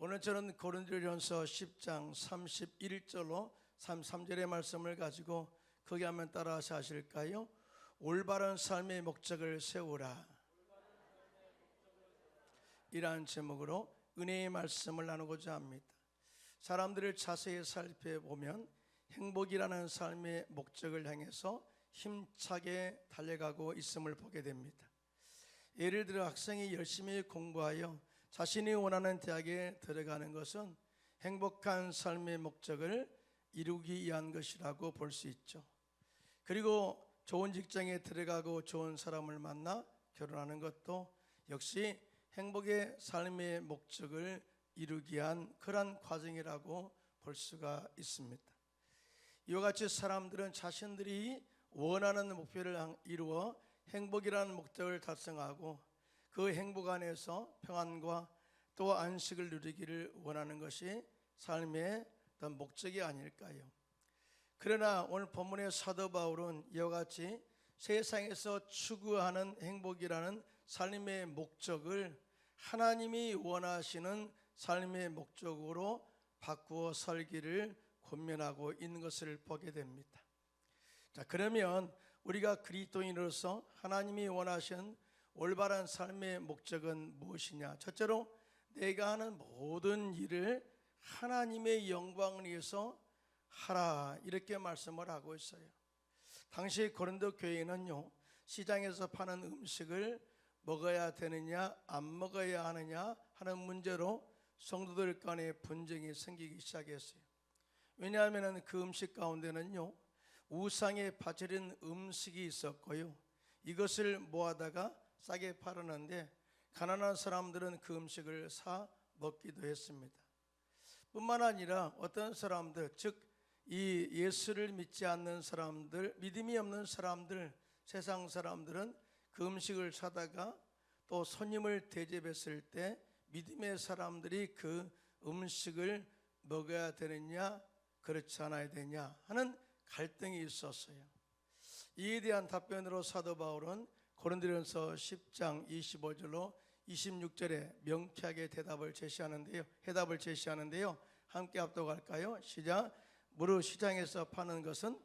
오늘 저는 고린도전서 10장 31절로 33절의 말씀을 가지고 거기 한번 따라서 하실까요? 올바른 삶의 목적을 세우라, 이러한 제목으로 은혜의 말씀을 나누고자 합니다. 사람들을 자세히 살펴보면 행복이라는 삶의 목적을 향해서 힘차게 달려가고 있음을 보게 됩니다. 예를 들어 학생이 열심히 공부하여 자신이 원하는 대학에 들어가는 것은 행복한 삶의 목적을 이루기 위한 것이라고 볼 수 있죠. 그리고 좋은 직장에 들어가고 좋은 사람을 만나 결혼하는 것도 역시 행복의 삶의 목적을 이루기 위한 그러한 과정이라고 볼 수가 있습니다. 이와 같이 사람들은 자신들이 원하는 목표를 이루어 행복이라는 목적을 달성하고 그 행복 안에서 평안과 또 안식을 누리기를 원하는 것이 삶의 어떤 목적이 아닐까요? 그러나 오늘 본문의 사도 바울은 이와 같이 세상에서 추구하는 행복이라는 삶의 목적을 하나님이 원하시는 삶의 목적으로 바꾸어 살기를 권면하고 있는 것을 보게 됩니다. 자, 그러면 우리가 그리스도인으로서 하나님이 원하신 올바른 삶의 목적은 무엇이냐? 첫째로 내가 하는 모든 일을 하나님의 영광을 위해서 하라, 이렇게 말씀을 하고 있어요. 당시 고린도 교회는요, 시장에서 파는 음식을 먹어야 되느냐 안 먹어야 하느냐 하는 문제로 성도들 간에 분쟁이 생기기 시작했어요. 왜냐하면 그 음식 가운데는요, 우상에 바쳐진 음식이 있었고요, 이것을 모아다가 싸게 팔았는데 가난한 사람들은 그 음식을 사 먹기도 했습니다. 뿐만 아니라 어떤 사람들, 즉 이 예수를 믿지 않는 사람들, 믿음이 없는 사람들, 세상 사람들은 그 음식을 사다가 또 손님을 대접했을 때 믿음의 사람들이 그 음식을 먹어야 되느냐 그렇지 않아야 되냐 하는 갈등이 있었어요. 이에 대한 답변으로 사도 바울은 고린도전서 10장 25절로 26절에 명쾌하게 해답을 제시하는데요. 함께 합독할까요? 시작. 무릇 시장에서 파는 것은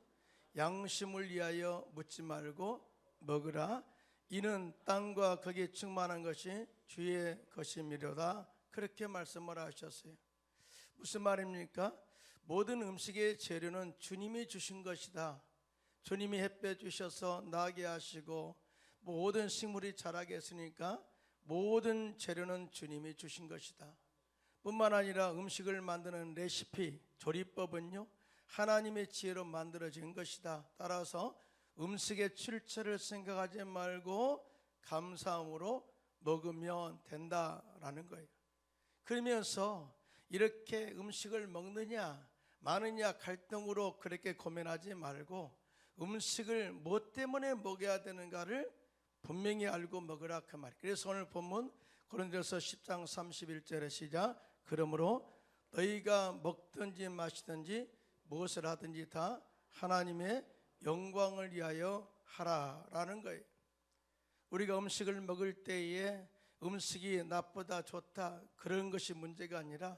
양심을 위하여 묻지 말고 먹으라. 이는 땅과 거기에 충만한 것이 주의 것임이로다. 그렇게 말씀을 하셨어요. 무슨 말입니까? 모든 음식의 재료는 주님이 주신 것이다. 주님이 햇볕 주셔서 나게 하시고 모든 식물이 자라게 했으니까 모든 재료는 주님이 주신 것이다. 뿐만 아니라 음식을 만드는 레시피, 조리법은요, 하나님의 지혜로 만들어진 것이다. 따라서 음식의 출처를 생각하지 말고 감사함으로 먹으면 된다라는 거예요. 그러면서 이렇게 음식을 먹느냐 마느냐 갈등으로 그렇게 고민하지 말고 음식을 뭐 때문에 먹어야 되는가를 분명히 알고 먹으라, 그 말. 그래서 오늘 본문 고린도전서 10장 31절에 시작. 그러므로 너희가 먹든지 마시든지 무엇을 하든지 다 하나님의 영광을 위하여 하라라는 거예요. 우리가 음식을 먹을 때에 음식이 나쁘다 좋다 그런 것이 문제가 아니라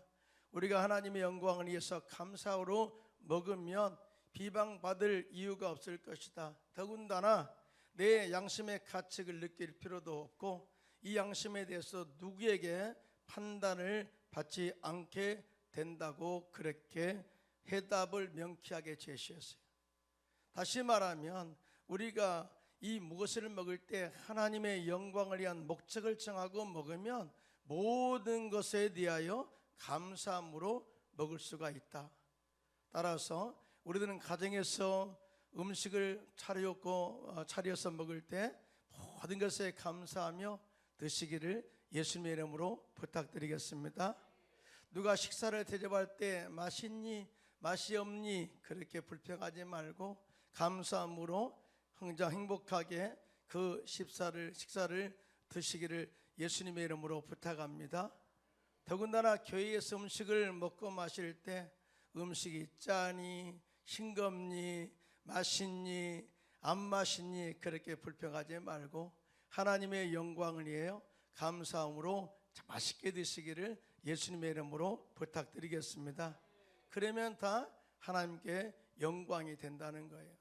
우리가 하나님의 영광을 위해서 감사로 먹으면 비방받을 이유가 없을 것이다. 더군다나 내 양심의 가책을 느낄 필요도 없고 이 양심에 대해서 누구에게 판단을 받지 않게 된다고 그렇게 해답을 명쾌하게 제시했어요. 다시 말하면 우리가 이 무엇을 먹을 때 하나님의 영광을 위한 목적을 정하고 먹으면 모든 것에 대하여 감사함으로 먹을 수가 있다. 따라서 우리들은 가정에서 음식을 차려서 먹을 때 모든 것에 감사하며 드시기를 예수님의 이름으로 부탁드리겠습니다. 누가 식사를 대접할 때 맛있니 맛이 없니 그렇게 불평하지 말고 감사함으로 항상 행복하게 그 식사를 드시기를 예수님의 이름으로 부탁합니다. 더군다나 교회에서 음식을 먹고 마실 때 음식이 짜니 싱겁니 맛있니 안 맛있니 그렇게 불평하지 말고 하나님의 영광을 위하여 감사함으로 맛있게 드시기를 예수님의 이름으로 부탁드리겠습니다. 그러면 다 하나님께 영광이 된다는 거예요.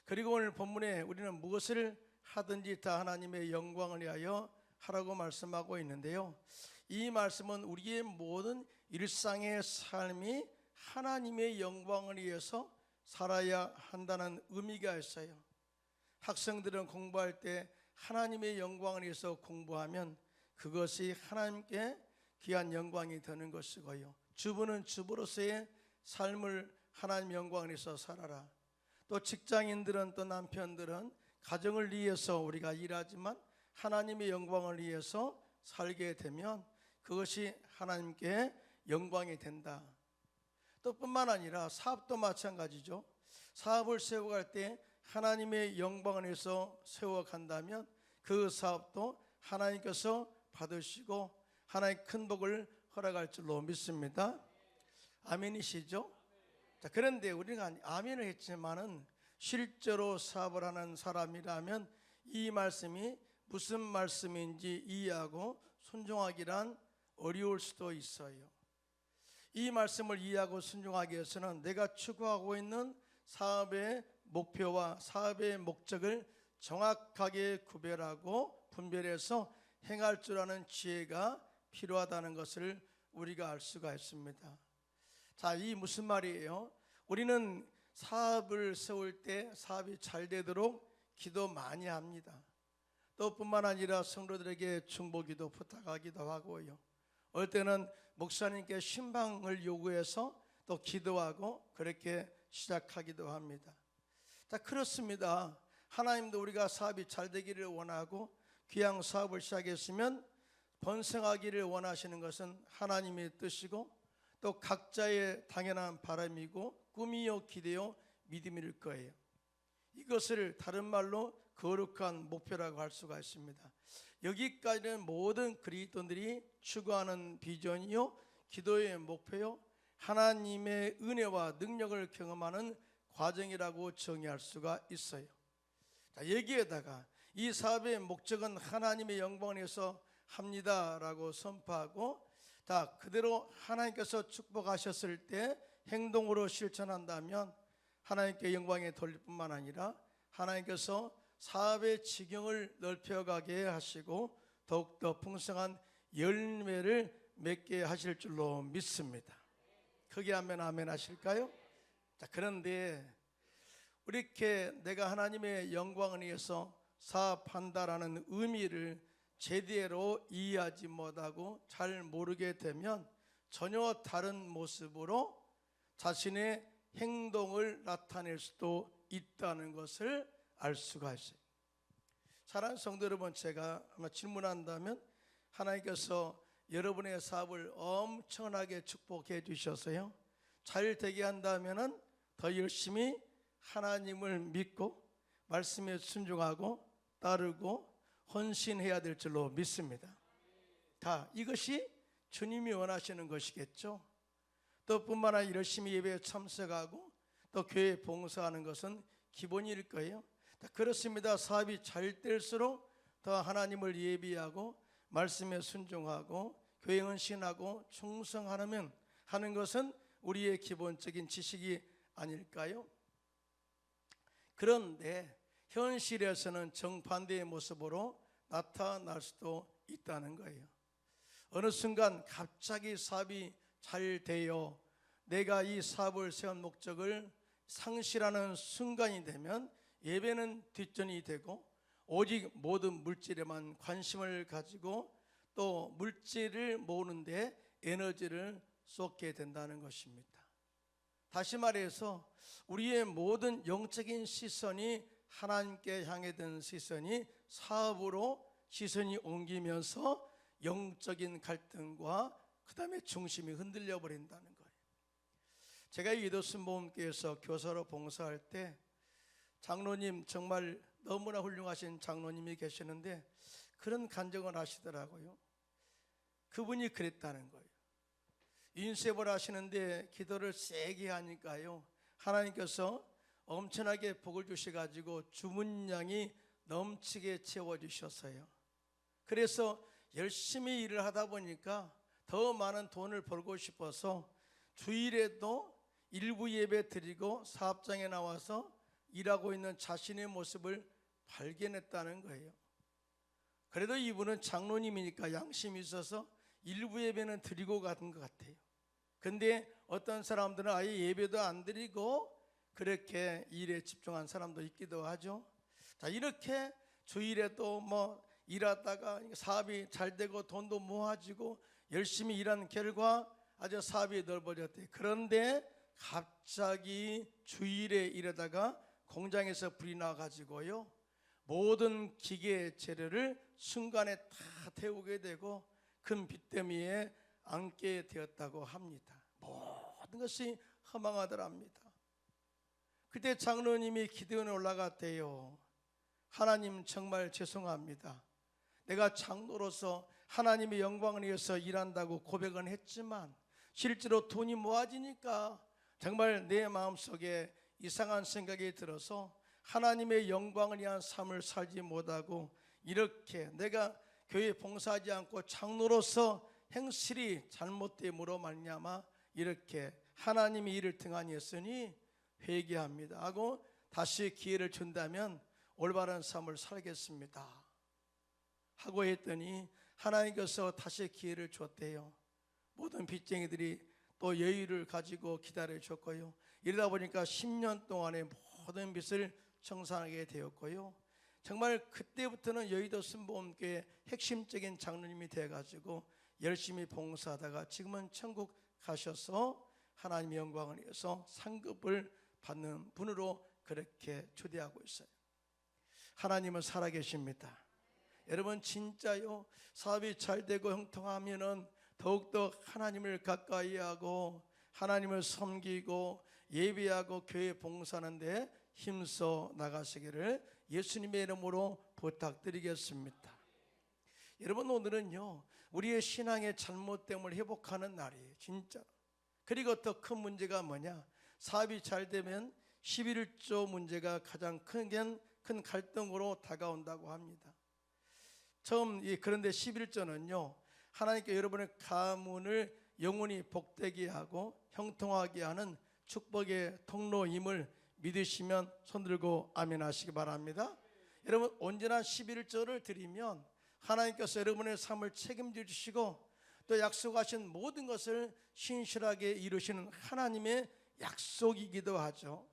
그리고 오늘 본문에 우리는 무엇을 하든지 다 하나님의 영광을 위하여 하라고 말씀하고 있는데요, 이 말씀은 우리의 모든 일상의 삶이 하나님의 영광을 위해서 살아야 한다는 의미가 있어요. 학생들은 공부할 때 하나님의 영광을 위해서 공부하면 그것이 하나님께 귀한 영광이 되는 것이고요, 주부는 주부로서의 삶을 하나님 영광을 위해서 살아라. 또 직장인들은, 또 남편들은 가정을 위해서 우리가 일하지만 하나님의 영광을 위해서 살게 되면 그것이 하나님께 영광이 된다. 또 뿐만 아니라 사업도 마찬가지죠. 사업을 세워갈 때 하나님의 영광을 위해서 세워간다면 그 사업도 하나님께서 받으시고 하나님의 큰 복을 허락할 줄로 믿습니다. 아멘이시죠? 자, 그런데 우리가 아멘을 했지만은 실제로 사업을 하는 사람이라면 이 말씀이 무슨 말씀인지 이해하고 순종하기란 어려울 수도 있어요. 이 말씀을 이해하고 순종하기 위해서는 내가 추구하고 있는 사업의 목표와 사업의 목적을 정확하게 구별하고 분별해서 행할 줄 아는 지혜가 필요하다는 것을 우리가 알 수가 있습니다. 자, 이 무슨 말이에요? 우리는 사업을 세울 때 사업이 잘 되도록 기도 많이 합니다. 또 뿐만 아니라 성도들에게 중보기도 부탁하기도 하고요, 어떨 때는 목사님께 신방을 요구해서 또 기도하고 그렇게 시작하기도 합니다. 자, 그렇습니다. 하나님도 우리가 사업이 잘 되기를 원하고 귀한 사업을 시작했으면 번성하기를 원하시는 것은 하나님의 뜻이고 또 각자의 당연한 바람이고 꿈이요 기대요 믿음일 거예요. 이것을 다른 말로 거룩한 목표라고 할 수가 있습니다. 여기까지는 모든 그리스도인들이 추구하는 비전이요 기도의 목표요 하나님의 은혜와 능력을 경험하는 과정이라고 정의할 수가 있어요. 자, 여기에다가 이 사업의 목적은 하나님의 영광을 위해서 합니다라고 선포하고, 자, 그대로 하나님께서 축복하셨을 때 행동으로 실천한다면 하나님께 영광에 돌릴 뿐만 아니라 하나님께서 사업의 지경을 넓혀가게 하시고 더욱더 풍성한 열매를 맺게 하실 줄로 믿습니다. 크게 하면 아멘 하실까요? 자, 그런데 이렇게 내가 하나님의 영광을 위해서 사업한다라는 의미를 제대로 이해하지 못하고 잘 모르게 되면 전혀 다른 모습으로 자신의 행동을 나타낼 수도 있다는 것을 알 수가 있어요. 사랑하는 성도 여러분, 제가 아마 질문한다면 하나님께서 여러분의 사업을 엄청나게 축복해 주셔서요, 잘 되게 한다면 더 열심히 하나님을 믿고 말씀에 순종하고 따르고 헌신해야 될 줄로 믿습니다. 다 이것이 주님이 원하시는 것이겠죠. 또 뿐만 아니라 열심히 예배에 참석하고 또 교회에 봉사하는 것은 기본일 거예요. 그렇습니다. 사업이 잘 될수록 더 하나님을 예비하고 말씀에 순종하고 교회 헌신하고 충성하면 하는 것은 우리의 기본적인 지식이 아닐까요? 그런데 현실에서는 정반대의 모습으로 나타날 수도 있다는 거예요. 어느 순간 갑자기 사업이 잘 돼요. 내가 이 사업을 세운 목적을 상실하는 순간이 되면 예배는 뒷전이 되고 오직 모든 물질에만 관심을 가지고 또 물질을 모으는데 에너지를 쏟게 된다는 것입니다. 다시 말해서 우리의 모든 영적인 시선이 하나님께 향해 든 시선이 사업으로 시선이 옮기면서 영적인 갈등과 그 다음에 중심이 흔들려 버린다는 거예요. 제가 이도순 모험교회에서 교사로 봉사할 때 장로님, 정말 너무나 훌륭하신 장로님이 계시는데 그런 간증을 하시더라고요. 그분이 그랬다는 거예요. 인쇄를 하시는데 기도를 세게 하니까요, 하나님께서 엄청나게 복을 주셔가지고 주문량이 넘치게 채워주셨어요. 그래서 열심히 일을 하다 보니까 더 많은 돈을 벌고 싶어서 주일에도 일부 예배 드리고 사업장에 나와서 일하고 있는 자신의 모습을 발견했다는 거예요. 그래도 이분은 장로님이니까 양심이 있어서 일부 예배는 드리고 가는 것 같아요. 근데 어떤 사람들은 아예 예배도 안 드리고 그렇게 일에 집중한 사람도 있기도 하죠. 자, 이렇게 주일에도 일하다가 사업이 잘 되고 돈도 모아지고 열심히 일한 결과 아주 사업이 넓어졌대요. 그런데 갑자기 주일에 일하다가 공장에서 불이 나가지고요, 모든 기계 재료를 순간에 다 태우게 되고 큰 빚더미에 앉게 되었다고 합니다. 모든 것이 허망하더랍니다. 그때 장로님이 기도원에 올라갔대요. 하나님, 정말 죄송합니다. 내가 장로로서 하나님의 영광을 위해서 일한다고 고백은 했지만 실제로 돈이 모아지니까 정말 내 마음속에 이상한 생각이 들어서 하나님의 영광을 위한 삶을 살지 못하고 이렇게 내가 교회 봉사하지 않고 장로로서 행실이 잘못됨으로 말미암아 이렇게 하나님의 일을 등한히 했으니 회개합니다 하고 다시 기회를 준다면 올바른 삶을 살겠습니다 하고 했더니 하나님께서 다시 기회를 줬대요. 모든 빚쟁이들이 또 여유를 가지고 기다려 줬고요, 이러다 보니까 10년 동안의 모든 빚을 청산하게 되었고요, 정말 그때부터는 여의도 순복음교회 핵심적인 장로님이 돼가지고 열심히 봉사하다가 지금은 천국 가셔서 하나님의 영광을 위해서 상급을 받는 분으로 그렇게 초대하고 있어요. 하나님은 살아계십니다. 여러분, 진짜요, 사업이 잘 되고 형통하면은 더욱더 하나님을 가까이 하고 하나님을 섬기고 예배하고 교회 봉사하는데 힘써 나가시기를 예수님의 이름으로 부탁드리겠습니다. 여러분, 오늘은요, 우리의 신앙의 잘못됨을 회복하는 날이에요, 진짜. 그리고 더 큰 문제가 뭐냐, 사업이 잘 되면 11조 문제가 가장 큰 갈등으로 다가온다고 합니다. 그런데 11조는요, 하나님께 여러분의 가문을 영원히 복되게 하고 형통하게 하는 축복의 통로임을 믿으시면 손들고 아멘 하시기 바랍니다. 여러분, 언제나 11조를 드리면 하나님께서 여러분의 삶을 책임져 주시고 또 약속하신 모든 것을 신실하게 이루시는 하나님의 약속이기도 하죠.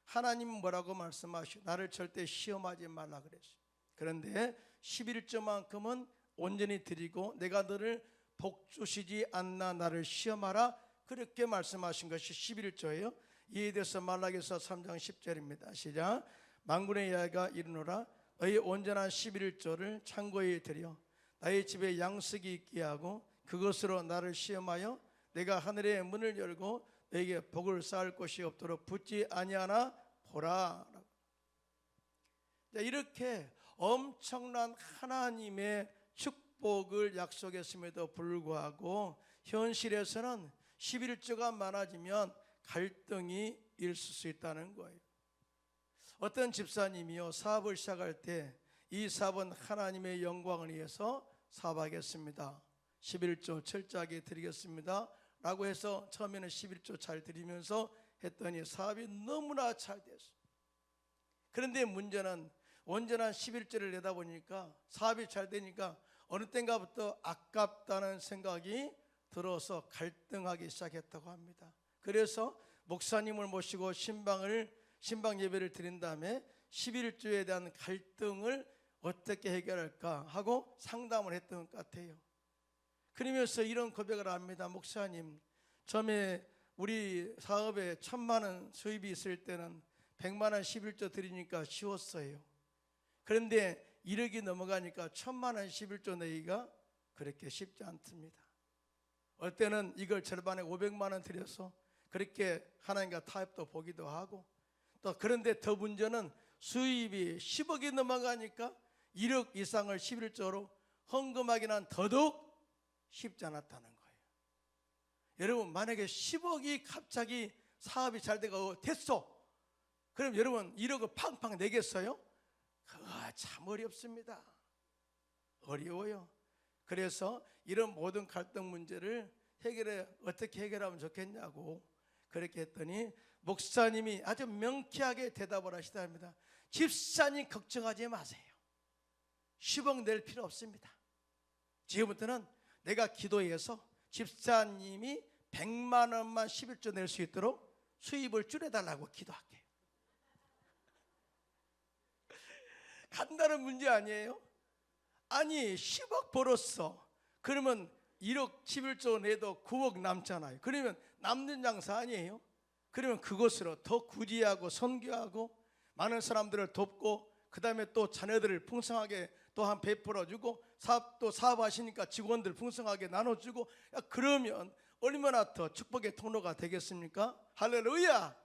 하나님은 뭐라고 말씀하시오? 나를 절대 시험하지 말라 그랬어요. 그런데 11조만큼은 온전히 드리고 내가 너를 복주시지 않나 나를 시험하라, 그렇게 말씀하신 것이 11조예요 이에 대해서 말라기서 3장 10절입니다 시작. 만군의 여호와가 이르노라, 너희 온전한 11조를 창고에 들여 나의 집에 양식이 있게 하고 그것으로 나를 시험하여 내가 하늘의 문을 열고 너에게 복을 쌓을 것이 없도록 붙지 아니하나 보라. 이렇게 엄청난 하나님의 축복을 약속했음에도 불구하고 현실에서는 11조가 많아지면 갈등이 있을 수 있다는 거예요. 어떤 집사님이요, 사업을 시작할 때 이 사업은 하나님의 영광을 위해서 사업하겠습니다, 11조 철저하게 드리겠습니다 라고 해서 처음에는 11조 잘 드리면서 했더니 사업이 너무나 잘 됐어요. 그런데 문제는 온전한 11조를 내다 보니까 사업이 잘 되니까 어느 때인가부터 아깝다는 생각이 들어서 갈등하기 시작했다고 합니다. 그래서 목사님을 모시고 신방 예배를 드린 다음에 11조에 대한 갈등을 어떻게 해결할까 하고 상담을 했던 것 같아요. 그러면서 이런 고백을 합니다. 목사님, 처음에 우리 사업에 1,000만 원 수입이 있을 때는 100만 원 11조 드리니까 쉬웠어요. 그런데 1억이 넘어가니까 1,000만 원 11조 내기가 그렇게 쉽지 않습니다. 어떨 때는 이걸 절반에 500만 원 드려서 그렇게 하나님과 타협도 보기도 하고, 또 그런데 더 문제는 수입이 10억이 넘어가니까 1억 이상을 11조로 헌금하기는 더더욱 쉽지 않았다는 거예요. 여러분, 만약에 10억이 갑자기 사업이 잘 되고 됐어, 그럼 여러분 1억을 팡팡 내겠어요? 그거 참 어렵습니다. 어려워요. 그래서 이런 모든 갈등 문제를 어떻게 해결하면 좋겠냐고 그렇게 했더니 목사님이 아주 명쾌하게 대답을 하시답니다. 집사님 걱정하지 마세요. 10억 낼 필요 없습니다. 지금부터는 내가 기도해서 집사님이 100만 원만 11조 낼 수 있도록 수입을 줄여달라고 기도할게요. 간단한 문제 아니에요? 아니 10억 벌었어. 그러면 1억 11조 내도 9억 남잖아요. 그러면 남는 장사 아니에요? 그러면 그것으로 더 구제하고 선교하고 많은 사람들을 돕고 그 다음에 또 자녀들을 풍성하게 또 한 베풀어주고 사업도 사업하시니까 직원들 풍성하게 나눠주고 그러면 얼마나 더 축복의 통로가 되겠습니까? 할렐루야.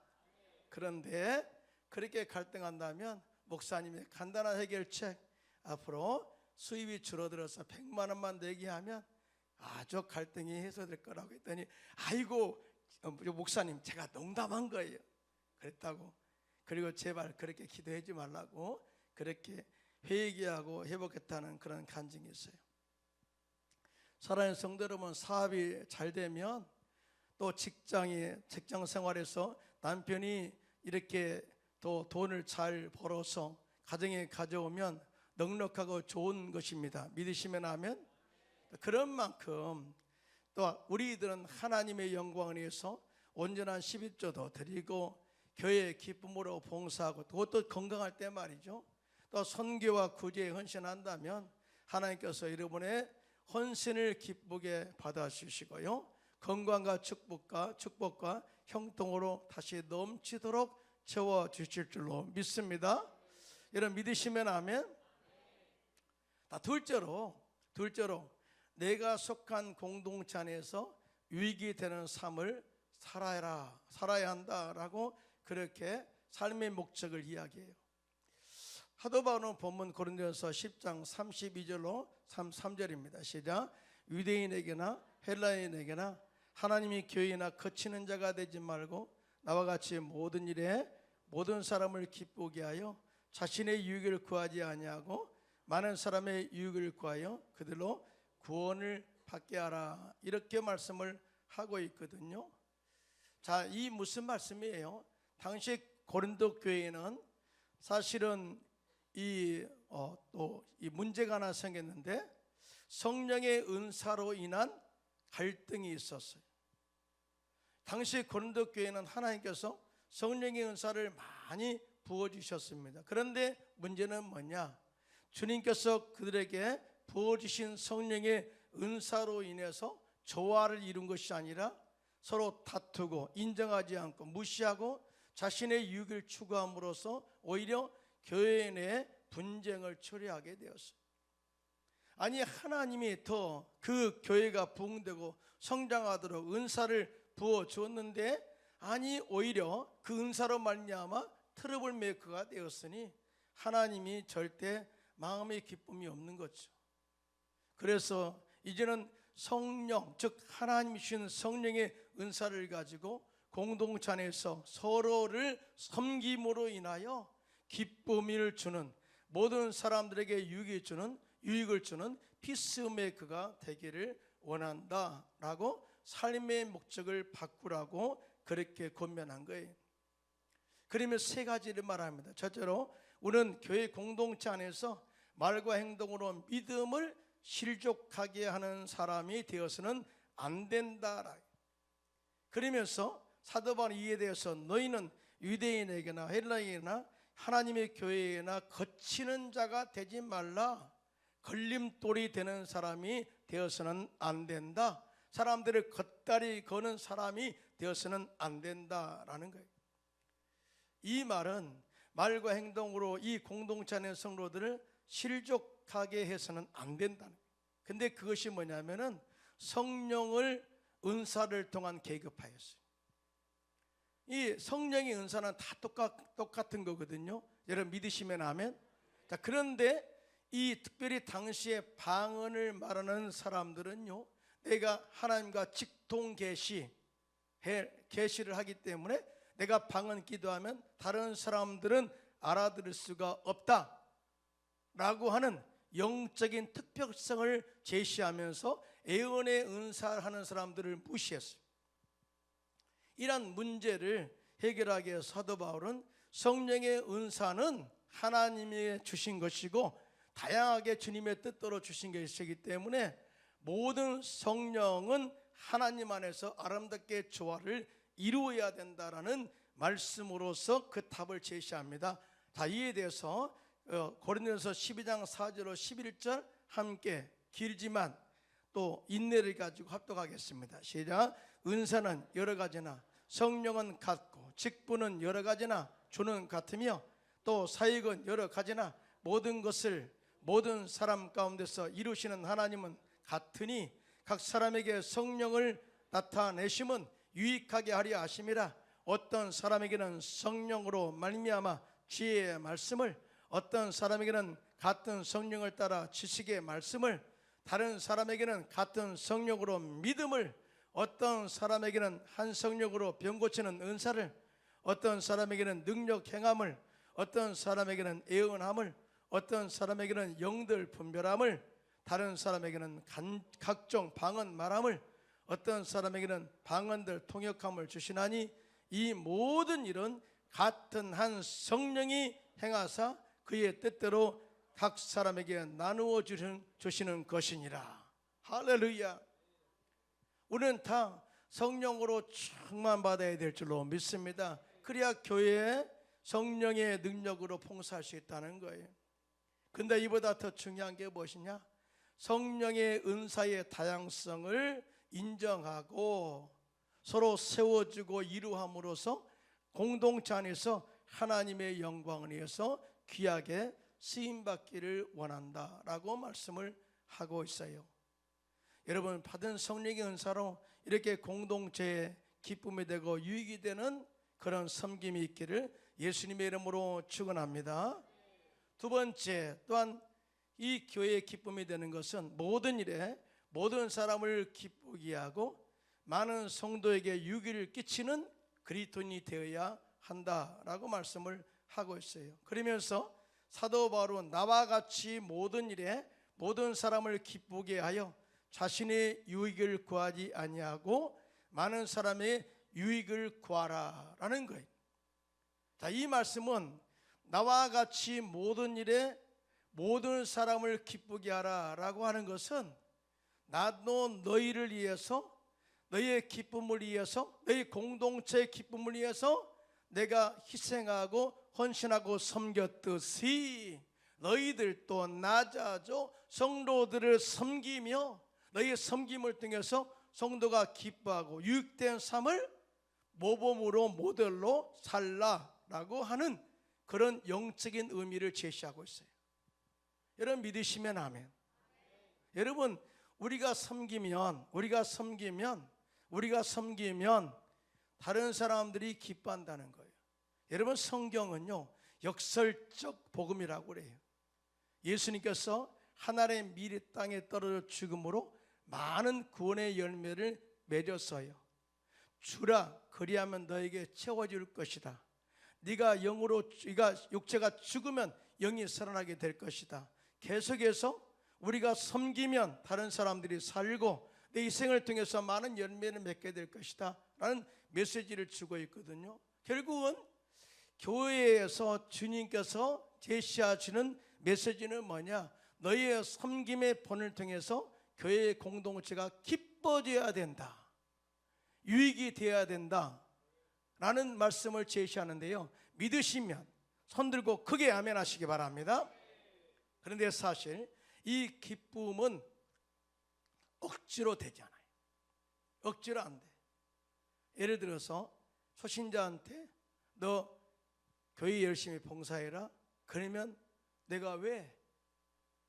그런데 그렇게 갈등한다면 목사님의 간단한 해결책, 앞으로 수입이 줄어들어서 100만 원만 내게 하면 아주 갈등이 해소될 거라고 했더니 아이고 목사님 제가 농담한 거예요 그랬다고. 그리고 제발 그렇게 기도하지 말라고 그렇게 회개하고 회복했다는 그런 간증이 있어요. 사랑하는 성도 여러분, 사업이 잘 되면 또 직장 생활에서 남편이 이렇게 또 돈을 잘 벌어서 가정에 가져오면 넉넉하고 좋은 것입니다. 믿으시면 아멘. 그런 만큼 또 우리들은 하나님의 영광을 위해서 온전한 11조도 드리고 교회의 기쁨으로 봉사하고 그것도 건강할 때 말이죠. 또 선교와 구제에 헌신한다면 하나님께서 여러분의 헌신을 기쁘게 받아주시고요, 건강과 축복과 형통으로 다시 넘치도록 채워주실 줄로 믿습니다. 여러분 믿으시면 아멘. 둘째로 내가 속한 공동체 안에서 유익이 되는 삶을 살아야 한다라고 그렇게 삶의 목적을 이야기해요. 사도 바울은 본문 고린도전서 10장 32절로 33절입니다. 시작. 유대인에게나 헬라인에게나 하나님이 교회나 거치는 자가 되지 말고 나와 같이 모든 일에 모든 사람을 기쁘게 하여 자신의 유익을 구하지 아니하고 많은 사람의 유익을 구하여 그들로 구원을 받게 하라. 이렇게 말씀을 하고 있거든요. 자, 이 무슨 말씀이에요? 당시 고린도 교회에는 사실은 이 문제가 하나 생겼는데 성령의 은사로 인한 갈등이 있었어요. 당시 고린도 교회는 하나님께서 성령의 은사를 많이 부어주셨습니다. 그런데 문제는 뭐냐? 주님께서 그들에게 부어주신 성령의 은사로 인해서 조화를 이룬 것이 아니라 서로 다투고 인정하지 않고 무시하고 자신의 유익을 추구함으로써 오히려 교회 내 분쟁을 초래하게 되었어요. 아니 하나님이 더 그 교회가 부흥되고 성장하도록 은사를 부어주었는데 아니 오히려 그 은사로 말미암아 트러블 메이커가 되었으니 하나님이 절대 마음의 기쁨이 없는 거죠. 그래서 이제는 성령, 즉 하나님이 주신 성령의 은사를 가지고 공동체 안에서 서로를 섬김으로 인하여 기쁨을 주는, 모든 사람들에게 유익을 주는 피스메이커가 되기를 원한다라고 삶의 목적을 바꾸라고 그렇게 권면한 거예요. 그러면 세 가지를 말합니다. 첫째로 우리는 교회 공동체 안에서 말과 행동으로 믿음을 실족하게 하는 사람이 되어서는 안 된다. 그러면서 사도 바울은 이에 대해서 너희는 유대인에게나 헬라인에게나 하나님의 교회에나 거치는 자가 되지 말라. 걸림돌이 되는 사람이 되어서는 안 된다. 사람들을 걷다리 거는 사람이 되어서는 안 된다라는 거예요. 이 말은 말과 행동으로 이 공동체 안의 성도들을 실족하게 해서는 안 된다는 거예요. 근데 그것이 뭐냐면은 성령을 은사를 통한 계급하였어요. 이 성령의 은사는 다 똑같은 거거든요. 여러분 믿으시면 아멘. 자, 그런데 이 특별히 당시에 방언을 말하는 사람들은요, 내가 하나님과 직통 계시를 하기 때문에 내가 방언 기도하면 다른 사람들은 알아들을 수가 없다 라고 하는 영적인 특별성을 제시하면서 애언의 은사를 하는 사람들을 무시했어요. 이러한 문제를 해결하기 위해 사도 바울은 성령의 은사는 하나님이 주신 것이고 다양하게 주님의 뜻대로 주신 것이기 때문에 모든 성령은 하나님 안에서 아름답게 조화를 이루어야 된다라는 말씀으로서 그 답을 제시합니다. 자, 이에 대해서 고린도전서 12장 4절로 11절 함께 길지만 또 인내를 가지고 합독하겠습니다. 시작. 은사는 여러 가지나 성령은 같고 직분은 여러 가지나 주는 같으며 또 사역은 여러 가지나 모든 것을 모든 사람 가운데서 이루시는 하나님은 같으니 각 사람에게 성령을 나타내심은 유익하게 하려 하심이라. 어떤 사람에게는 성령으로 말미암아 지혜의 말씀을, 어떤 사람에게는 같은 성령을 따라 지식의 말씀을, 다른 사람에게는 같은 성령으로 믿음을, 어떤 사람에게는 한 성령으로 병 고치는 은사를, 어떤 사람에게는 능력 행함을, 어떤 사람에게는 애언함을, 어떤 사람에게는 영들 분별함을, 다른 사람에게는 각종 방언 말함을, 어떤 사람에게는 방언들 통역함을 주시나니 이 모든 일은 같은 한 성령이 행하사 그의 뜻대로 각 사람에게 나누어 주시는 것이니라. 할렐루야. 우리는 다 성령으로 충만받아야 될 줄로 믿습니다. 그래야 교회에 성령의 능력으로 봉사할 수 있다는 거예요. 근데 이보다 더 중요한 게 무엇이냐? 성령의 은사의 다양성을 인정하고 서로 세워주고 이루함으로써 공동체 안에서 하나님의 영광을 위해서 귀하게 쓰임받기를 원한다라고 말씀을 하고 있어요. 여러분, 받은 성령의 은사로 이렇게 공동체의 기쁨이 되고 유익이 되는 그런 섬김이 있기를 예수님의 이름으로 축원합니다. 두 번째, 또한 이 교회의 기쁨이 되는 것은 모든 일에 모든 사람을 기쁘게 하고 많은 성도에게 유익을 끼치는 그리스도인이 되어야 한다라고 말씀을 하고 있어요. 그러면서 사도 바울은 나와 같이 모든 일에 모든 사람을 기쁘게 하여 자신의 유익을 구하지 아니하고 많은 사람의 유익을 구하라라는 거예요. 자, 이 말씀은 나와 같이 모든 일에 모든 사람을 기쁘게 하라라고 하는 것은 나도 너희를 위해서, 너희의 기쁨을 위해서, 너희 공동체의 기쁨을 위해서 내가 희생하고 헌신하고 섬겼듯이 너희들도 나 자주 성도들을 섬기며 너희의 섬김을 통해서 성도가 기뻐하고 유익된 삶을 모범으로 모델로 살라라고 하는 그런 영적인 의미를 제시하고 있어요. 여러분 믿으시면 아멘. 여러분, 우리가 섬기면 다른 사람들이 기뻐한다는 거예요. 여러분, 성경은요 역설적 복음이라고 그래요. 예수님께서 하나님의 미리 땅에 떨어져 죽음으로 많은 구원의 열매를 맺었어요. 주라, 그리하면 너에게 채워줄 것이다. 네가 육체가 죽으면 영이 살아나게 될 것이다. 계속해서 우리가 섬기면 다른 사람들이 살고 내 인생을 통해서 많은 열매를 맺게 될 것이다 라는 메시지를 주고 있거든요. 결국은 교회에서 주님께서 제시하시는 메시지는 뭐냐? 너희의 섬김의 본을 통해서 교회의 공동체가 기뻐져야 된다, 유익이 되어야 된다 라는 말씀을 제시하는데요, 믿으시면 손 들고 크게 아멘 하시기 바랍니다. 그런데 사실 이 기쁨은 억지로 되지 않아요. 억지로 안 돼. 예를 들어서 초신자한테 너 교회 열심히 봉사해라 그러면 내가 왜?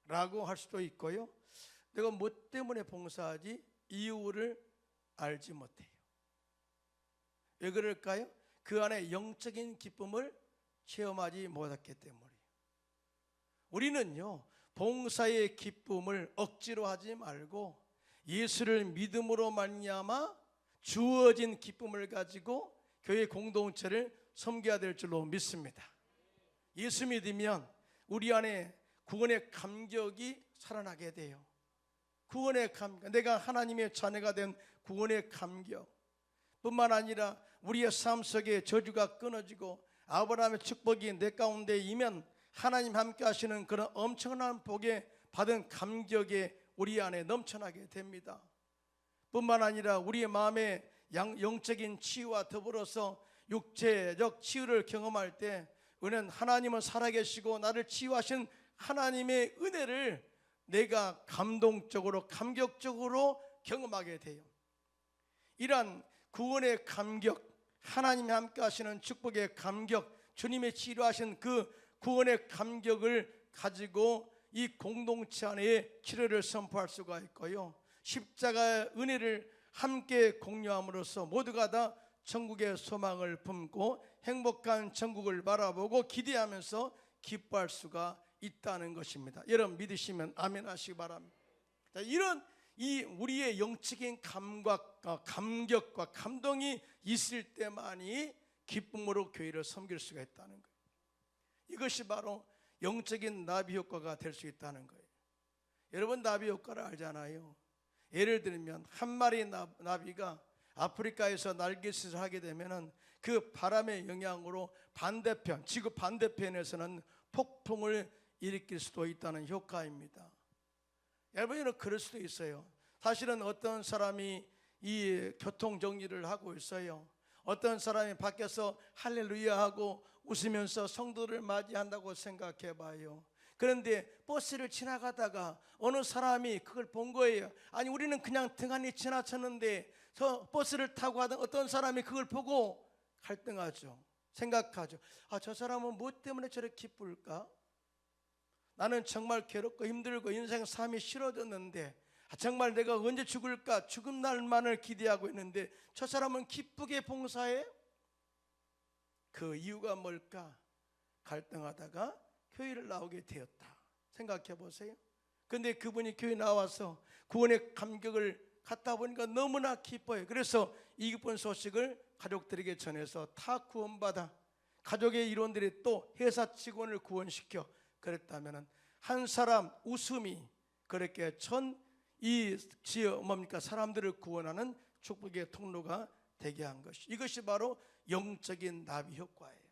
라고 할 수도 있고요, 내가 뭐 때문에 봉사하지 이유를 알지 못해요. 왜 그럴까요? 그 안에 영적인 기쁨을 체험하지 못했기 때문이에요. 우리는요 봉사의 기쁨을 억지로 하지 말고 예수를 믿음으로 말미암아 주어진 기쁨을 가지고 교회 공동체를 섬겨야 될 줄로 믿습니다. 예수 믿으면 우리 안에 구원의 감격이 살아나게 돼요. 구원의 감격, 내가 하나님의 자녀가 된 구원의 감격 뿐만 아니라 우리의 삶 속에 저주가 끊어지고 아브라함의 축복이 내 가운데 임면 하나님 함께 하시는 그런 엄청난 복에 받은 감격에 우리 안에 넘쳐나게 됩니다. 뿐만 아니라 우리의 마음의 영적인 치유와 더불어서 육체적 치유를 경험할 때 은혜는 하나님은 살아계시고 나를 치유하신 하나님의 은혜를 내가 감동적으로 감격적으로 경험하게 돼요. 이러한 구원의 감격, 하나님이 함께 하시는 축복의 감격, 주님의 치료하신 그 구원의 감격을 가지고 이 공동체 안에 치료를 선포할 수가 있고요, 십자가의 은혜를 함께 공유함으로써 모두가 다 천국의 소망을 품고 행복한 천국을 바라보고 기대하면서 기뻐할 수가 있다는 것입니다. 여러분 믿으시면 아멘 하시기 바랍니다. 자, 이런 이 우리의 영적인 감격과 감동이 있을 때만이 기쁨으로 교회를 섬길 수가 있다는 거예요. 이것이 바로 영적인 나비 효과가 될 수 있다는 거예요. 여러분 나비 효과를 알잖아요. 예를 들면 한 마리 나비가 아프리카에서 날갯짓을 하게 되면은 그 바람의 영향으로 반대편, 지구 반대편에서는 폭풍을 일으킬 수도 있다는 효과입니다. 여러분 그럴 수도 있어요. 사실은 어떤 사람이 이 교통 정리를 하고 있어요. 어떤 사람이 밖에서 할렐루야 하고 웃으면서 성도를 맞이한다고 생각해 봐요. 그런데 버스를 지나가다가 어느 사람이 그걸 본 거예요. 아니 우리는 그냥 등한히 지나쳤는데 저 버스를 타고 하던 어떤 사람이 그걸 보고 갈등하죠. 생각하죠. 저 사람은 무엇 때문에 저렇게 기쁠까? 나는 정말 괴롭고 힘들고 인생 삶이 싫어졌는데 정말 내가 언제 죽을까? 죽음 날만을 기대하고 있는데 저 사람은 기쁘게 봉사해? 그 이유가 뭘까? 갈등하다가 교회를 나오게 되었다. 생각해 보세요. 근데 그분이 교회 나와서 구원의 감격을 갖다 보니까 너무나 기뻐요. 그래서 이 기쁜 소식을 가족들에게 전해서 다 구원받아 가족의 일원들이 또 회사 직원을 구원시켜 그랬다면 한 사람 웃음이 그렇게 이 지어 뭡니까 사람들을 구원하는 축복의 통로가 되게 한 것이, 이것이 바로 영적인 나비 효과예요.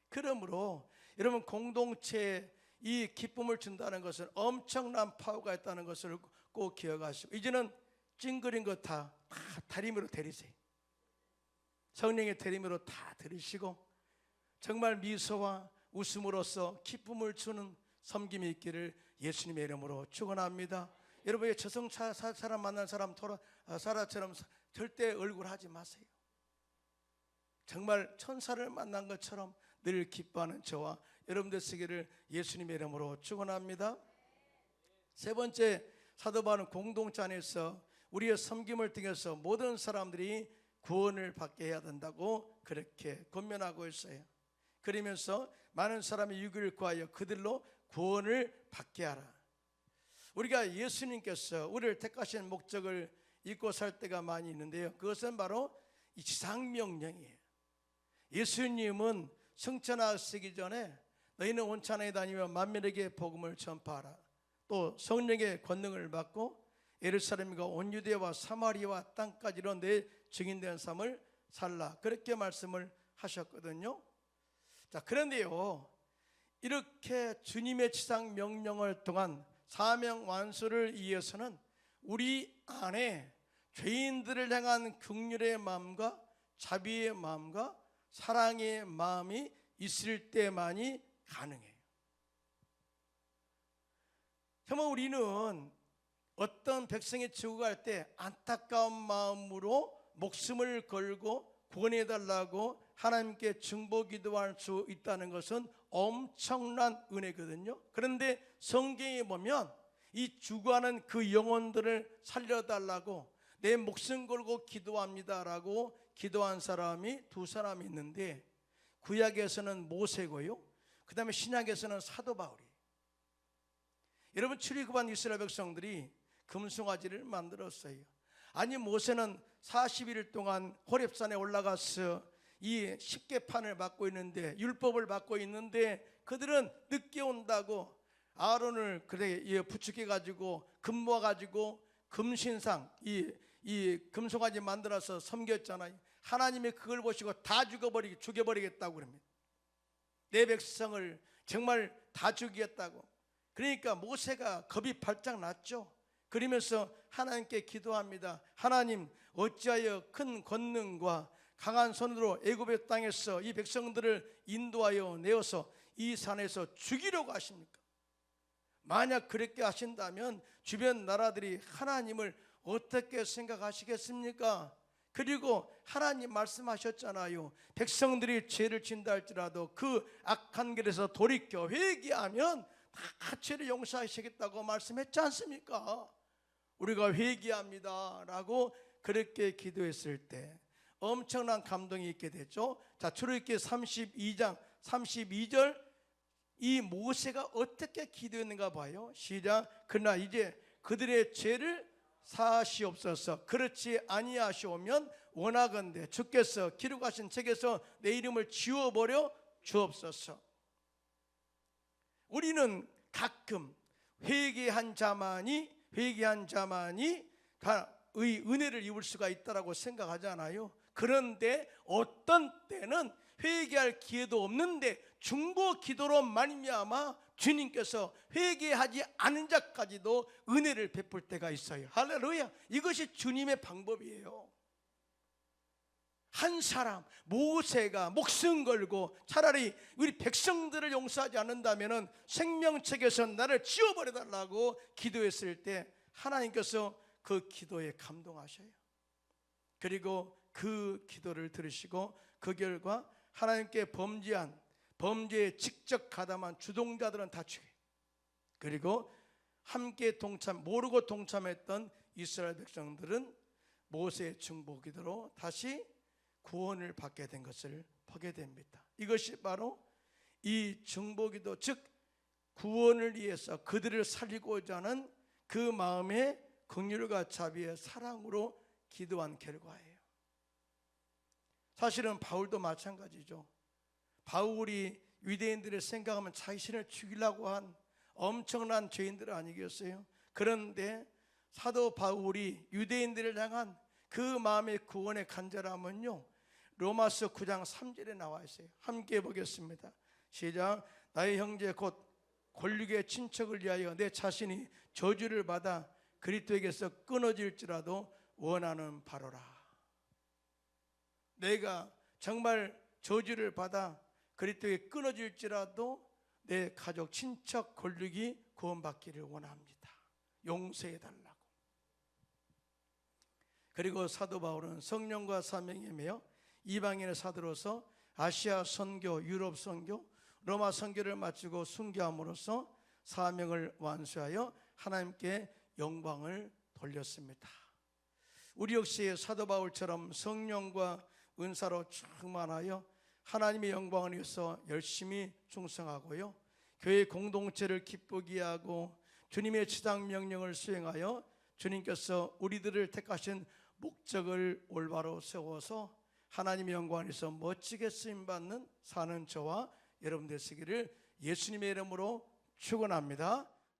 그러므로 여러분 공동체에 이 기쁨을 준다는 것은 엄청난 파워가 있다는 것을 꼭 기억하시고, 이제는 찡그린 거 다 다림으로 데리세요. 성령의 데림으로 다 들으시고 정말 미소와 웃음으로써 기쁨을 주는 섬김이 있기를 예수님의 이름으로 축원합니다. 여러분의 저승사 사람 만난 사람 사라처럼 절대 얼굴 하지 마세요. 정말 천사를 만난 것처럼 늘 기뻐하는 저와 여러분들 쓰기를 예수님의 이름으로 축원합니다. 세 번째, 사도 바울은 공동체 안에서 우리의 섬김을 통해서 모든 사람들이 구원을 받게 해야 된다고 그렇게 권면하고 있어요. 그러면서 많은 사람이 유기를 구하여 그들로 구원을 받게 하라. 우리가 예수님께서 우리를 택하신 목적을 잊고 살 때가 많이 있는데요, 그것은 바로 이 지상명령이에요. 예수님은 승천하시기 전에 너희는 온 천하에 다니며 만민에게 복음을 전파하라. 또 성령의 권능을 받고 예루살렘과 온 유대와 사마리아와 땅까지로 내 증인된 삶을 살라, 그렇게 말씀을 하셨거든요. 자, 그런데요, 이렇게 주님의 지상 명령을 통한 사명 완수를 위해서는 우리 안에 죄인들을 향한 긍휼의 마음과 자비의 마음과 사랑의 마음이 있을 때만이 가능해요. 정말 우리는 어떤 백성이 죽어갈 때 안타까운 마음으로 목숨을 걸고 구원해달라고 하나님께 중보기도할 수 있다는 것은 엄청난 은혜거든요. 그런데 성경에 보면 이 죽어가는 그 영혼들을 살려달라고 내 목숨 걸고 기도합니다라고 기도한 사람이 두 사람이 있는데, 구약에서는 모세고요, 그 다음에 신약에서는 사도 바울이에요. 여러분, 출애굽한 이스라엘 백성들이 금송아지를 만들었어요. 아니, 모세는 40일 동안 호렙산에 올라가서 이 십계판을 맡고 있는데, 율법을 맡고 있는데 그들은 늦게 온다고 아론을 그래 부축해 가지고 금 모아 가지고 금신상 이 금송아지 만들어서 섬겼잖아요. 하나님이 그걸 보시고 다 죽여버리겠다고 그럽니다. 내 백성을 정말 다 죽이겠다고. 그러니까 모세가 겁이 발작 났죠. 그러면서 하나님께 기도합니다. 하나님, 어찌하여 큰 권능과 강한 손으로 애굽의 땅에서 이 백성들을 인도하여 내어서 이 산에서 죽이려고 하십니까? 만약 그렇게 하신다면 주변 나라들이 하나님을 어떻게 생각하시겠습니까? 그리고 하나님 말씀하셨잖아요. 백성들이 죄를 진다 할지라도 그 악한 길에서 돌이켜 회개하면 다 죄를 용서하시겠다고 말씀했지 않습니까? 우리가 회개합니다 라고 그렇게 기도했을 때 엄청난 감동이 있게 됐죠. 자, 출애굽기 32장 32절, 이 모세가 어떻게 기도했는가 봐요. 시작. 그러나 이제 그들의 죄를 사하시옵소서. 그렇지 아니하시오면 원하건대 주께서 기록하신 책에서 내 이름을 지워버려 주옵소서. 우리는 가끔 회개한 자만이 다 은혜를 입을 수가 있다라고 생각하잖아요. 그런데 어떤 때는 회개할 기회도 없는데 중보 기도로 말미암아 주님께서 회개하지 않은 자까지도 은혜를 베풀 때가 있어요. 할렐루야. 이것이 주님의 방법이에요. 한 사람 모세가 목숨 걸고 차라리 우리 백성들을 용서하지 않는다면 생명책에서 나를 지워버려 달라고 기도했을 때 하나님께서 그 기도에 감동하셔요. 그리고 그 기도를 들으시고 그 결과 하나님께 범죄에 직접 가담한 주동자들은 다 죽여요. 그리고 함께 모르고 동참했던 이스라엘 백성들은 모세의 중보 기도로 다시 구원을 받게 된 것을 보게 됩니다. 이것이 바로 이 중보 기도, 즉 구원을 위해서 그들을 살리고자 하는 그 마음의 긍휼과 자비의 사랑으로 기도한 결과예요. 사실은 바울도 마찬가지죠. 바울이 유대인들을 생각하면 자신을 죽이려고 한 엄청난 죄인들 아니겠어요? 그런데 사도 바울이 유대인들을 향한 그 마음의 구원의 간절함은요, 로마서 9장 3절에 나와 있어요. 함께 보겠습니다. 시작. 나의 형제 곧 권력의 친척을 위하여 내 자신이 저주를 받아 그리스도에게서 끊어질지라도 원하는 바로라. 내가 정말 저주를 받아 그리스도에 끊어질지라도 내 가족, 친척, 권력이 구원받기를 원합니다. 용서해달라고. 그리고 사도 바울은 성령과 사명에 매여 이방인의 사도로서 아시아 선교, 유럽 선교, 로마 선교를 마치고 순교함으로써 사명을 완수하여 하나님께 영광을 돌렸습니다. 우리 역시 사도 바울처럼 성령과 은사로 충만하여 하나님의 영광을 위해서 열심히 충성하고요, 교회 공동체를 기쁘게 하고 주님의 지상 명령을 수행하여 주님께서 우리들을 택하신 목적을 올바로 세워서 하나님의 영광을 위해서 멋지게 쓰임받는 사는 저와 여러분 되시기를 예수님의 이름으로 축원합니다.